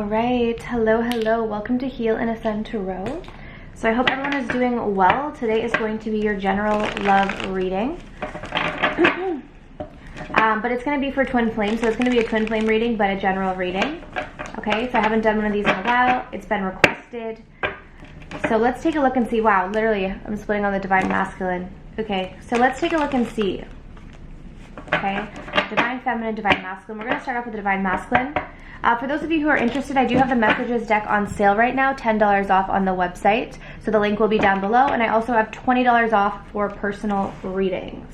All right, hello, welcome to Heal and Ascend Tarot. So I hope everyone is doing well. Today is going to be your general love reading. But it's going to be for twin flames, so it's going to be a twin flame reading, but a general reading. Okay, so I haven't done one of these in a while. It's been requested. So let's take a look and see. Wow, literally, I'm splitting on the Divine Masculine. Okay, so let's take a look and see. Okay, Divine Feminine, Divine Masculine. We're going to start off with the Divine Masculine. For those of you who are interested, I do have the Messages deck on sale right now, $10 off on the website. So the link will be down below. And I also have $20 off for personal readings.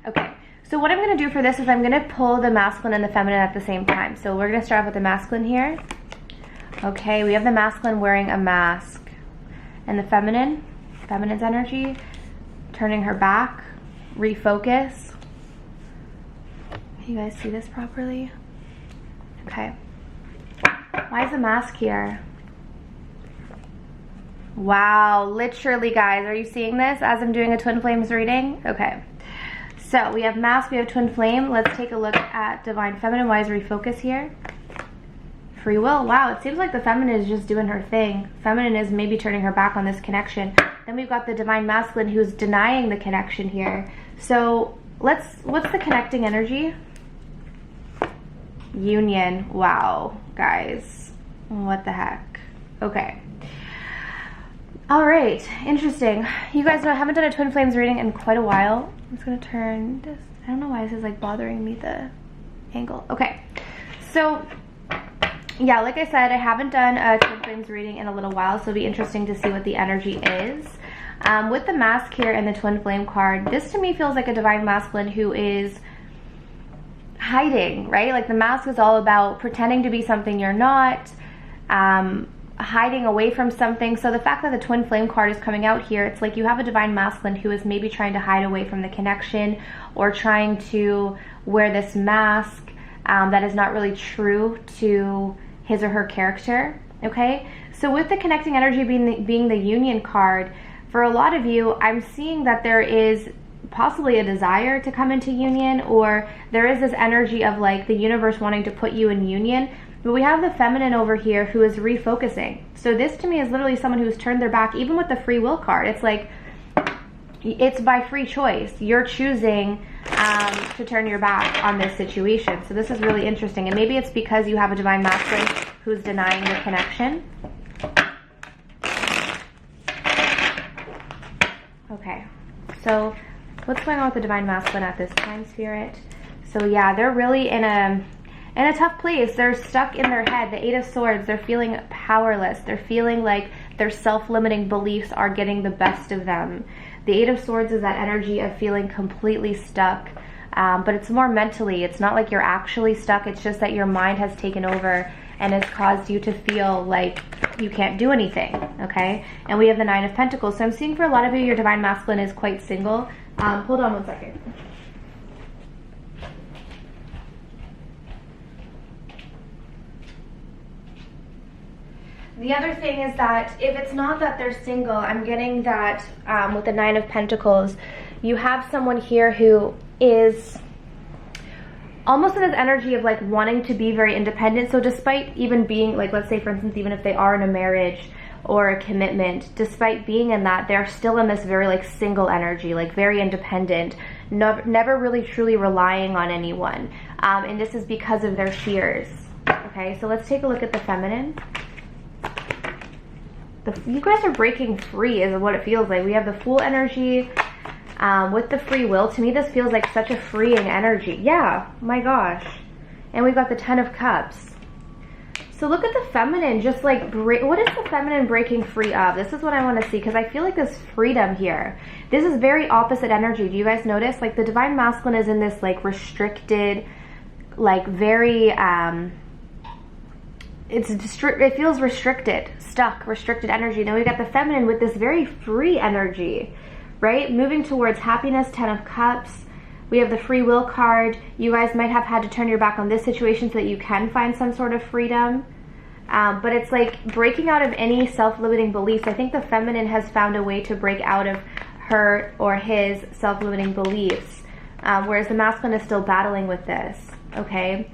Okay, so what I'm going to do for this is I'm going to pull the Masculine and the Feminine at the same time. So we're going to start off with the Masculine here. Okay, we have the Masculine wearing a mask. And the Feminine's energy, turning her back, refocus. You guys see this properly? Okay. Why is the mask here? Wow, literally, guys, are you seeing this as I'm doing a twin flames reading? Okay. So we have mask, we have twin flame. Let's take a look at Divine Feminine. Why is refocus here? Free will. Wow, it seems like the Feminine is just doing her thing. Feminine is maybe turning her back on this connection. Then we've got the Divine Masculine who's denying the connection here. So what's the connecting energy? Union. Wow, guys, what the heck? Okay, all right, interesting. You guys know I haven't done a twin flames reading in quite a while. I'm just gonna turn this. I don't know why this is like bothering me, the angle. Okay, so yeah, like I said, I haven't done a twin flames reading in a little while, so it'll be interesting to see what the energy is. With the mask here and the twin flame card, this to me feels like a Divine Masculine who is hiding, right? Like the mask is all about pretending to be something you're not, hiding away from something. So the fact that the twin flame card is coming out here, it's like you have a Divine Masculine who is maybe trying to hide away from the connection or trying to wear this mask that is not really true to his or her character. Okay, so with the connecting energy being the Union card, for a lot of you, I'm seeing that there is possibly a desire to come into union, or there is this energy of like the universe wanting to put you in union. But we have the Feminine over here who is refocusing. So this to me is literally someone who's turned their back. Even with the free will card, it's like it's by free choice. You're choosing to turn your back on this situation. So this is really interesting, and maybe it's because you have a Divine Masculine who's denying the connection. Okay, so what's going on with the Divine Masculine at this time, Spirit? So yeah, they're really in a tough place. They're stuck in their head. The Eight of Swords, they're feeling powerless. They're feeling like their self-limiting beliefs are getting the best of them. The Eight of Swords is that energy of feeling completely stuck. But it's more mentally. It's not like you're actually stuck. It's just that your mind has taken over and has caused you to feel like you can't do anything, okay? And we have the Nine of Pentacles. So I'm seeing for a lot of you, your Divine Masculine is quite single. Hold on one second. The other thing is that if it's not that they're single, I'm getting that with the Nine of Pentacles, you have someone here who is almost in this energy of like wanting to be very independent. So despite even being like, let's say for instance, even if they are in a marriage or a commitment, despite being in that, they're still in this very like single energy, like very independent, never really truly relying on anyone. And this is because of their fears. Okay, so let's take a look at the Feminine. You guys are breaking free is what it feels like. We have the Fool energy with the free will. To me, this feels like such a freeing energy. Yeah, my gosh. And we've got the Ten of Cups. So look at the Feminine, just like, what is the Feminine breaking free of? This is what I want to see, because I feel like this freedom here. This is very opposite energy. Do you guys notice? Like the Divine Masculine is in this like restricted, like very, it feels restricted, stuck, restricted energy. Then we've got the Feminine with this very free energy, right? Moving towards happiness, Ten of Cups. We have the free will card. You guys might have had to turn your back on this situation so that you can find some sort of freedom. But it's like breaking out of any self-limiting beliefs. I think the Feminine has found a way to break out of her or his self-limiting beliefs, whereas the Masculine is still battling with this, okay?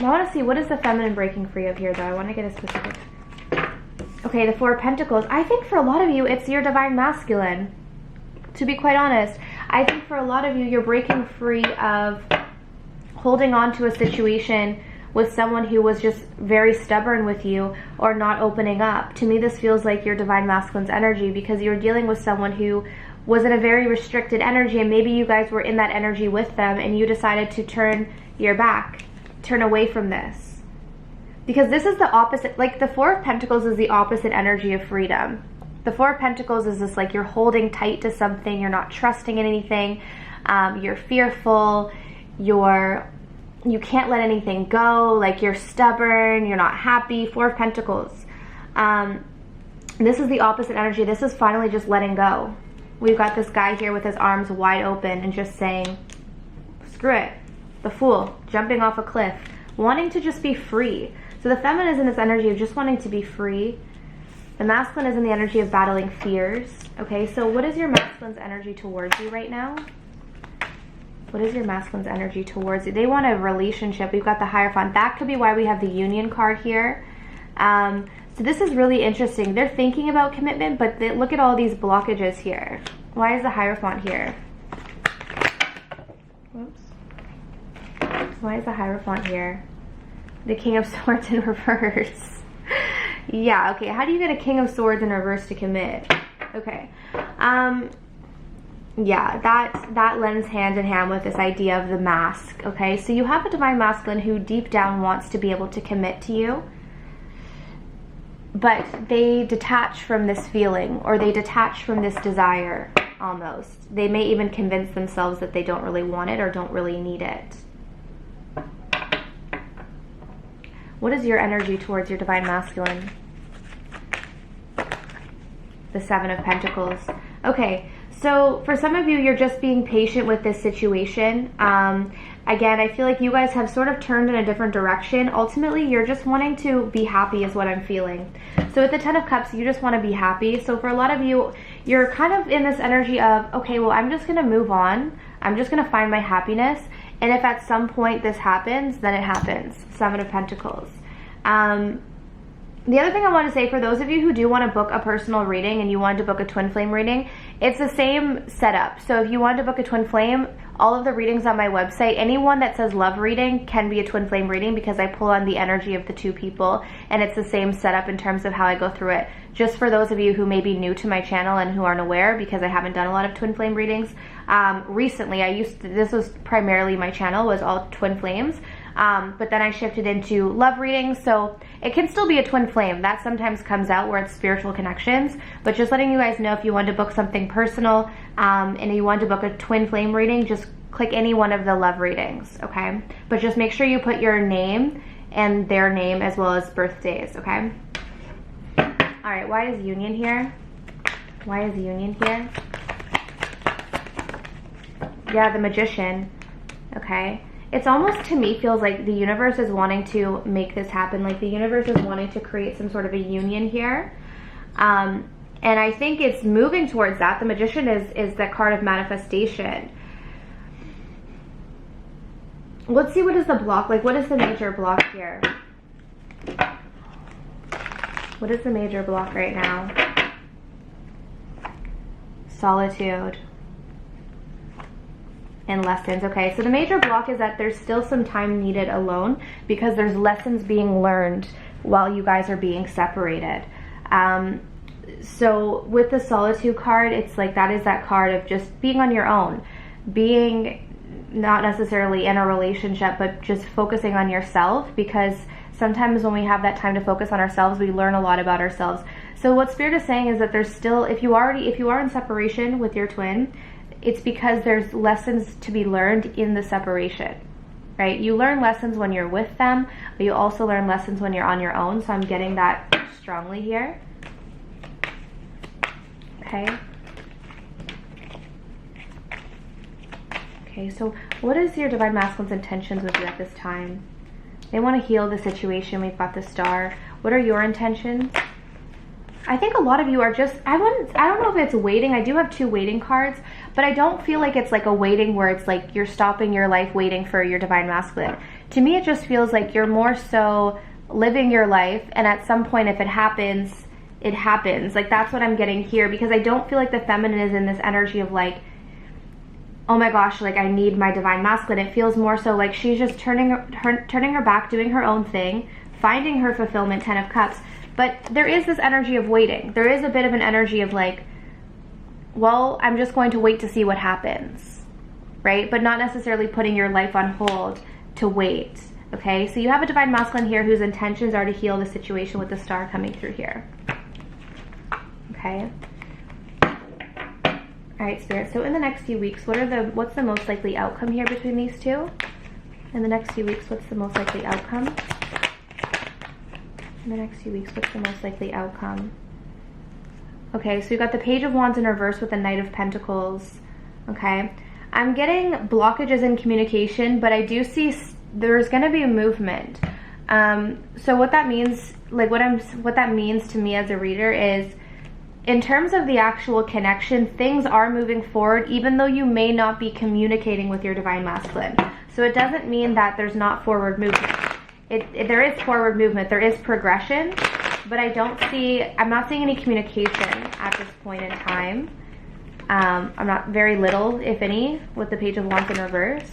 I want to see, what is the feminine breaking free of here, though? I want to get a specific. Okay, the Four of Pentacles. I think for a lot of you, it's your divine masculine. To be quite honest, I think for a lot of you, you're breaking free of holding on to a situation with someone who was just very stubborn with you or not opening up. To me, this feels like your divine masculine's energy, because you're dealing with someone who was in a very restricted energy, and maybe you guys were in that energy with them and you decided to turn your back, turn away from this. Because this is the opposite, like the Four of Pentacles is the opposite energy of freedom. The Four of Pentacles is this, like, you're holding tight to something, you're not trusting in anything, you're fearful, you can't let anything go, like you're stubborn, you're not happy. Four of Pentacles. This is the opposite energy. This is finally just letting go. We've got this guy here with his arms wide open and just saying, screw it. The Fool, jumping off a cliff, wanting to just be free. So the feminine is in this energy of just wanting to be free. The masculine is in the energy of battling fears. Okay, so what is your masculine's energy towards you right now? What is your masculine's energy towards you? They want a relationship. We've got the Hierophant. That could be why we have the Union card here. So this is really interesting. They're thinking about commitment, but look at all these blockages here. Why is the Hierophant here? Whoops. Why is the Hierophant here? The King of Swords in reverse. Yeah, okay. How do you get a King of Swords in reverse to commit? Okay. Yeah, that lends hand in hand with this idea of the mask, okay? So you have a divine masculine who deep down wants to be able to commit to you, but they detach from this feeling, or they detach from this desire, almost. They may even convince themselves that they don't really want it or don't really need it. What is your energy towards your divine masculine? The Seven of Pentacles. Okay, so for some of you, you're just being patient with this situation. Again, I feel like you guys have sort of turned in a different direction. Ultimately, you're just wanting to be happy is what I'm feeling. So with the Ten of Cups, you just want to be happy. So for a lot of you, you're kind of in this energy of, okay, well, I'm just going to move on. I'm just going to find my happiness. And if at some point this happens, then it happens. Seven of Pentacles. The other thing I want to say, for those of you who do want to book a personal reading and you want to book a twin flame reading, it's the same setup. So if you want to book a twin flame, all of the readings on my website, anyone that says love reading can be a twin flame reading, because I pull on the energy of the two people, and it's the same setup in terms of how I go through it. Just for those of you who may be new to my channel and who aren't aware, because I haven't done a lot of twin flame readings, recently this was primarily my channel, was all twin flames. But then I shifted into love readings, so it can still be a twin flame. That sometimes comes out where it's spiritual connections, but just letting you guys know, if you want to book something personal and you want to book a twin flame reading, just click any one of the love readings, okay? But just make sure you put your name and their name as well as birthdays, okay? All right, why is Union here? Why is Union here? Yeah, the Magician, okay? It's almost, to me, feels like the universe is wanting to make this happen. Like the universe is wanting to create some sort of a union here. And I think it's moving towards that. The Magician is the card of manifestation. Let's see, what is the block? Like, what is the major block here? What is the major block right now? Solitude. And lessons. Okay, so the major block is that there's still some time needed alone, because there's lessons being learned while you guys are being separated. So with the Solitude card, it's like that is that card of just being on your own, being not necessarily in a relationship, but just focusing on yourself, because sometimes when we have that time to focus on ourselves, we learn a lot about ourselves. So what Spirit is saying is that there's still, if you are in separation with your twin, it's because there's lessons to be learned in the separation, right? You learn lessons when you're with them, but you also learn lessons when you're on your own. So I'm getting that strongly here. Okay. Okay, so what is your divine masculine's intentions with you at this time? They want to heal the situation. We've got the Star. What are your intentions? I think a lot of you are just, I don't know if it's waiting. I do have two waiting cards, but I don't feel like it's like a waiting where it's like you're stopping your life waiting for your divine masculine. to me it just feels like you're more so living your life, and at some point if it happens, it happens. Like that's what I'm getting here, because I don't feel like the feminine is in this energy of like, oh my gosh, like I need my divine masculine. It feels more so like she's just turning her back, doing her own thing, finding her fulfillment, 10 of Cups. But there is this energy of waiting. There is a bit of an energy of like, well, I'm just going to wait to see what happens, right? But not necessarily putting your life on hold to wait, okay? So you have a divine masculine here whose intentions are to heal the situation with the star coming through here, okay? All right, Spirit, so in the next few weeks, what's the most likely outcome here between these two? In the next few weeks, what's the most likely outcome? In the next few weeks, what's the most likely outcome? Okay, so you got the Page of Wands in reverse with the Knight of Pentacles, okay? I'm getting blockages in communication, but I do see there's going to be a movement. So what that means, like what that means to me as a reader is, in terms of the actual connection, things are moving forward, even though you may not be communicating with your divine masculine. So it doesn't mean that there's not forward movement. There is forward movement, there is progression, but I'm not seeing any communication at this point in time. I'm not very little, if any, with the Page of Wands in reverse.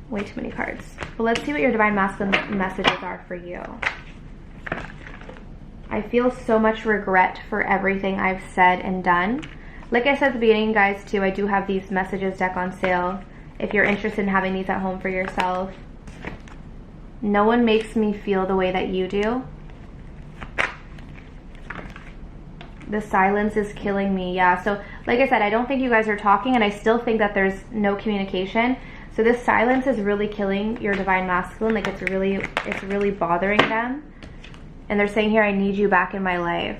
Way too many cards. But let's see what your divine masculine messages are for you. I feel so much regret for everything I've said and done. Like I said at the beginning, guys, too, I do have these messages deck on sale if you're interested in having these at home for yourself. No one makes me feel the way that you do. The silence is killing me. Yeah, so like I said, I don't think you guys are talking, and I still think that there's no communication. So this silence is really killing your divine masculine. Like it's really bothering them. And they're saying here, I need you back in my life.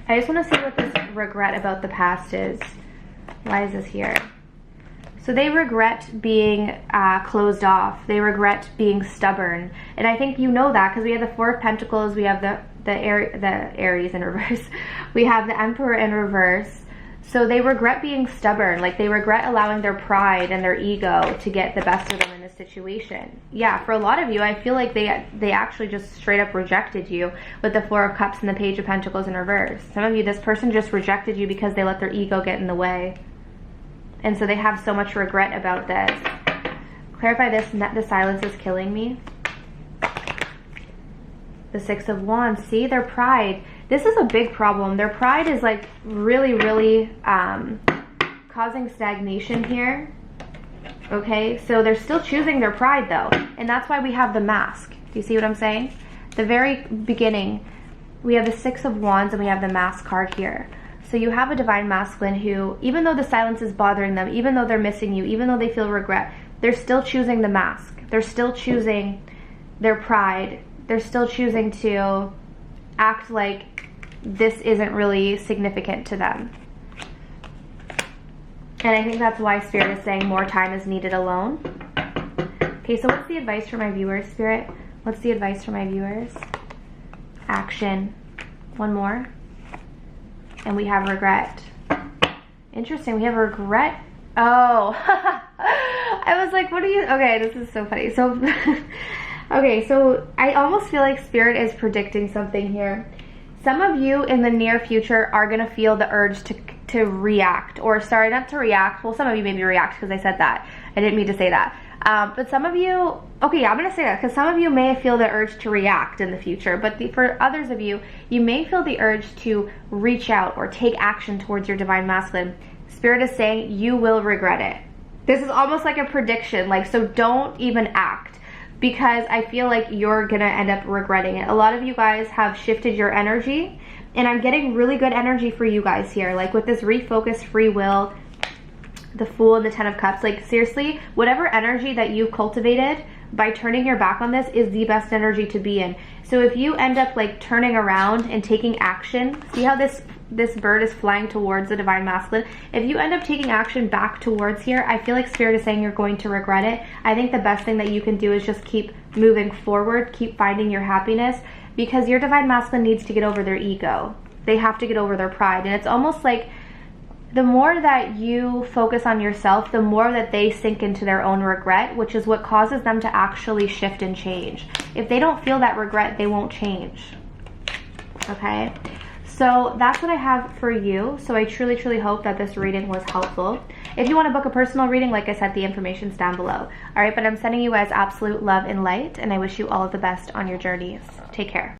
I just want to see what this regret about the past is. Why is this here? So they regret being closed off. They regret being stubborn. And I think you know that, because we have the Four of Pentacles, we have the Aries in reverse. We have the Emperor in reverse. So they regret being stubborn. Like they regret allowing their pride and their ego to get the best of them in this situation. Yeah, for a lot of you, I feel like they actually just straight up rejected you with the Four of Cups and the Page of Pentacles in reverse. Some of you, this person just rejected you because they let their ego get in the way. And so they have so much regret about this. Clarify this, the silence is killing me. The Six of Wands, see, their pride. This is a big problem. Their pride is like really, really causing stagnation here. Okay, so they're still choosing their pride though. And that's why we have the Mask. Do you see what I'm saying? The very beginning, we have the Six of Wands and we have the Mask card here. So you have a divine masculine who, even though the silence is bothering them, even though they're missing you, even though they feel regret, they're still choosing the Mask. They're still choosing their pride. They're still choosing to act like this isn't really significant to them. And I think that's why Spirit is saying more time is needed alone. Okay, so what's the advice for my viewers, Spirit? What's the advice for my viewers? Action. One more. And we have regret. Interesting, we have regret. Oh, I was like, what are you? Okay, this is so funny. So, okay, so I almost feel like Spirit is predicting something here. Some of you in the near future are going to feel the urge to react, or sorry, not to react. Well, some of you maybe react because I said that. I didn't mean to say that. But some of you, okay, I'm going to say that because some of you may feel the urge to react in the future. But for others of you, you may feel the urge to reach out or take action towards your divine masculine. Spirit is saying you will regret it. This is almost like a prediction. Like, so don't even act, because I feel like you're going to end up regretting it. A lot of you guys have shifted your energy, and I'm getting really good energy for you guys here. Like with this refocused free will, the Fool and the Ten of Cups, like seriously, whatever energy that you cultivated by turning your back on this is the best energy to be in. So if you end up like turning around and taking action, see how this bird is flying towards the divine masculine? If you end up taking action back towards here, I feel like Spirit is saying you're going to regret it. I think the best thing that you can do is just keep moving forward, keep finding your happiness, because your divine masculine needs to get over their ego. They have to get over their pride. And it's almost like the more that you focus on yourself, the more that they sink into their own regret, which is what causes them to actually shift and change. If they don't feel that regret, they won't change. Okay? So that's what I have for you. So I truly, truly hope that this reading was helpful. If you want to book a personal reading, like I said, the information's down below. All right, but I'm sending you guys absolute love and light, and I wish you all of the best on your journeys. Take care.